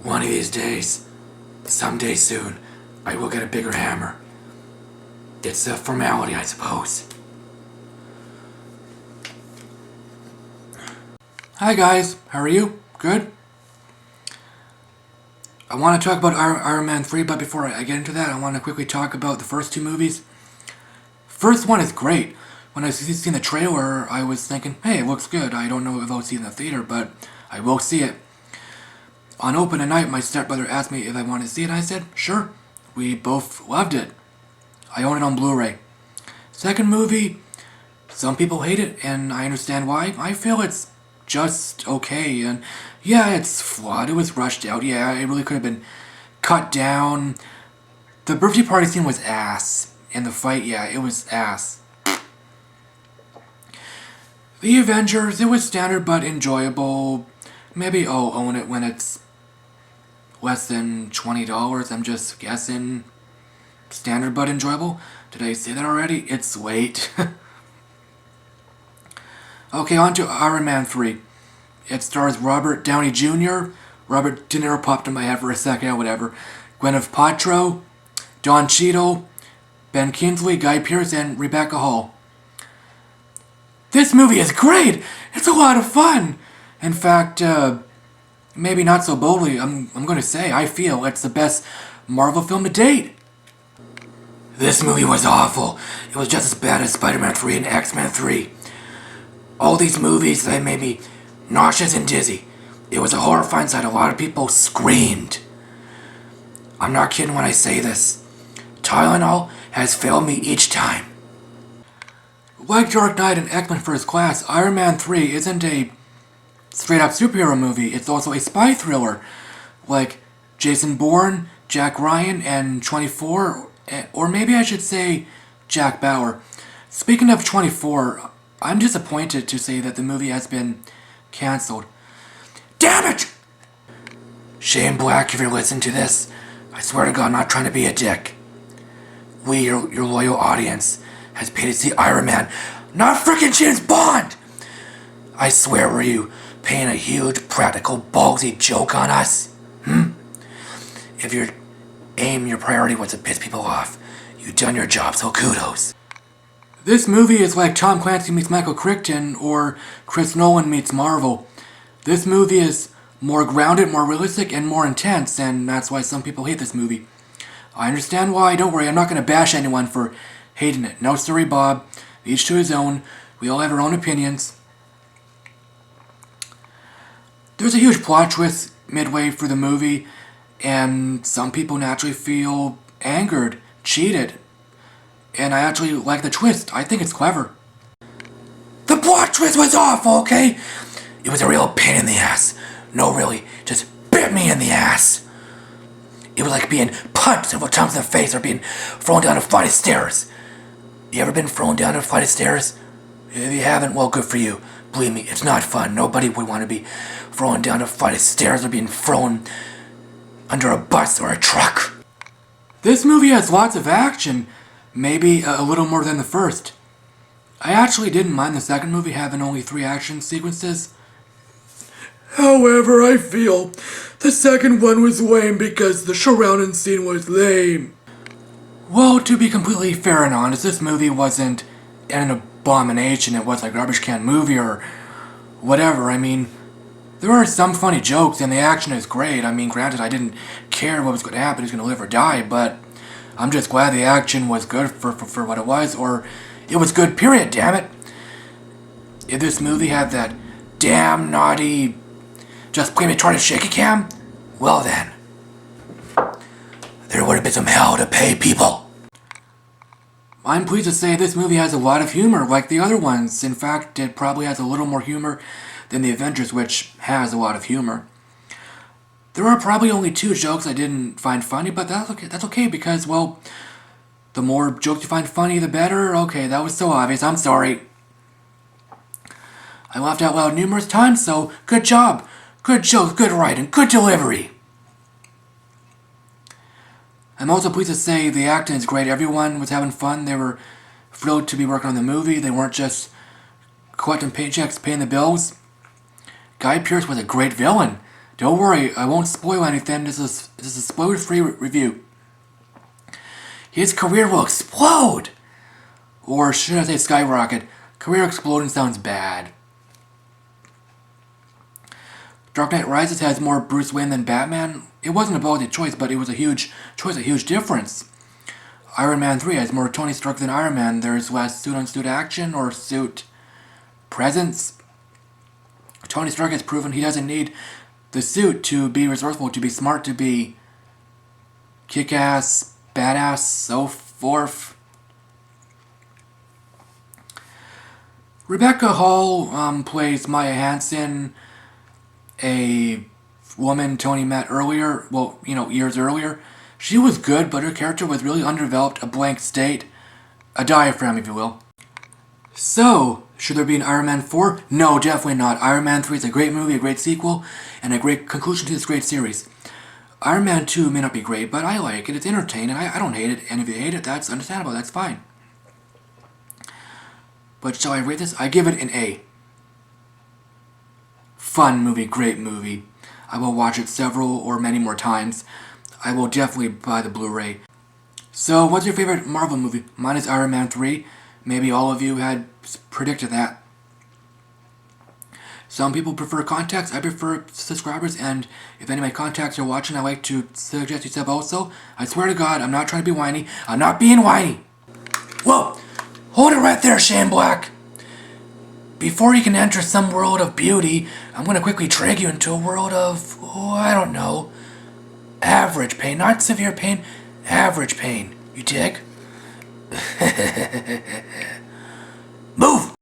One of these days, someday soon, I will get a bigger hammer. It's a formality, I suppose. Hi guys, how are you? Good? I want to talk about Iron Man 3, but before I get into that, I want to quickly talk about the first two movies. First one is great. When I seen the trailer, I was thinking, hey, it looks good. I don't know if I'll see it in the theater, but I will see it. On opening night, my stepbrother asked me if I wanted to see it, and I said, sure. We both loved it. I own it on Blu-ray. Second movie, some people hate it, and I understand why. I feel it's just okay, and yeah, it's flawed. It was rushed out. Yeah, it really could have been cut down. The birthday party scene was ass. And the fight, yeah, it was ass. The Avengers, it was standard but enjoyable. Maybe I'll own it when it's less than $20. I'm just guessing. Standard but enjoyable. Did I say that already? It's late. Okay, on to Iron Man 3. It stars Robert Downey Jr., Robert De Niro popped in my head for a second, whatever. Gwyneth Paltrow, Don Cheadle, Ben Kingsley, Guy Pearce, and Rebecca Hall. This movie is great! It's a lot of fun! In fact, maybe not so boldly, I'm going to say I feel it's the best Marvel film to date. This movie was awful. It was just as bad as Spider-Man 3 and X-Men 3. All these movies, they made me nauseous and dizzy. It was a horrifying sight. A lot of people screamed. I'm not kidding when I say this. Tylenol has failed me each time. Like Dark Knight and X-Men First Class, Iron Man 3 isn't a straight-up superhero movie. It's also a spy thriller. Like Jason Bourne, Jack Ryan, and 24, or maybe I should say Jack Bauer. Speaking of 24, I'm disappointed to say that the movie has been cancelled. Damn it! Shane Black, if you're listening to this, I swear to God, I'm not trying to be a dick. We, your loyal audience, has paid to see Iron Man, not frickin' James Bond! I swear, were you paying a huge, practical, ballsy joke on us? If your aim, your priority was to piss people off, you've done your job, so kudos. This movie is like Tom Clancy meets Michael Crichton or Chris Nolan meets Marvel. This movie is more grounded, more realistic, and more intense, and that's why some people hate this movie. I understand why, don't worry, I'm not going to bash anyone for hating it. No sorry, Bob. Each to his own. We all have our own opinions. There's a huge plot twist midway through the movie, and some people naturally feel angered, cheated. And I actually like the twist. I think it's clever. The plot twist was awful, okay? It was a real pain in the ass. No, really, just bit me in the ass. It was like being punched several times in the face or being thrown down a flight of stairs. You ever been thrown down a flight of stairs? If you haven't, well, good for you. Believe me, it's not fun. Nobody would want to be thrown down a flight of stairs or being thrown under a bus or a truck. This movie has lots of action. Maybe a little more than the first. I actually didn't mind the second movie having only 3 action sequences. However, I feel the second one was lame because the surrounding scene was lame. Well, to be completely fair and honest, this movie wasn't an abomination. It was a garbage can movie or whatever. I mean, there are some funny jokes and the action is great. I mean, granted, I didn't care what was going to happen, who's going to live or die, but I'm just glad the action was good for what it was, or it was good, period, damn it. If this movie had that damn naughty, just play me retarded shaky cam, well then, there would have been some hell to pay, people. I'm pleased to say this movie has a lot of humor, like the other ones. In fact, it probably has a little more humor than The Avengers, which has a lot of humor. There are probably only 2 jokes I didn't find funny, but that's okay because, well, the more jokes you find funny, the better. Okay, that was so obvious. I'm sorry. I laughed out loud numerous times, so good job. Good jokes, good writing, good delivery. I'm also pleased to say the acting is great. Everyone was having fun. They were thrilled to be working on the movie. They weren't just collecting paychecks, paying the bills. Guy Pearce was a great villain. Don't worry, I won't spoil anything. This is a spoiler-free review. His career will explode! Or should I say skyrocket? Career exploding sounds bad. Dark Knight Rises has more Bruce Wayne than Batman. It wasn't about the choice, but it was a huge choice, a huge difference. Iron Man 3 has more Tony Stark than Iron Man. There's less suit-on-suit action or suit presence. Tony Stark has proven he doesn't need the suit to be resourceful, to be smart, to be kick-ass, badass, so forth. Rebecca Hall plays Maya Hansen, a woman Tony met earlier, well, years earlier. She was good, but her character was really undeveloped, a blank state, a diaphragm, if you will. So, should there be an Iron Man 4? No, definitely not. Iron Man 3 is a great movie, a great sequel, and a great conclusion to this great series. Iron Man 2 may not be great, but I like it. It's entertaining. I don't hate it, and if you hate it, that's understandable. That's fine. But shall I rate this? I give it an A. Fun movie, great movie. I will watch it several or many more times. I will definitely buy the Blu-ray. So, what's your favorite Marvel movie? Mine is Iron Man 3. Maybe all of you had predicted that. Some people prefer contacts, I prefer subscribers, and if any of my contacts are watching, I'd like to suggest you sub also. I swear to God, I'm not trying to be whiny. I'm not being whiny! Whoa! Hold it right there, Shane Black! Before you can enter some world of beauty, I'm going to quickly drag you into a world of, I don't know, average pain. Not severe pain, average pain. You dig? Move!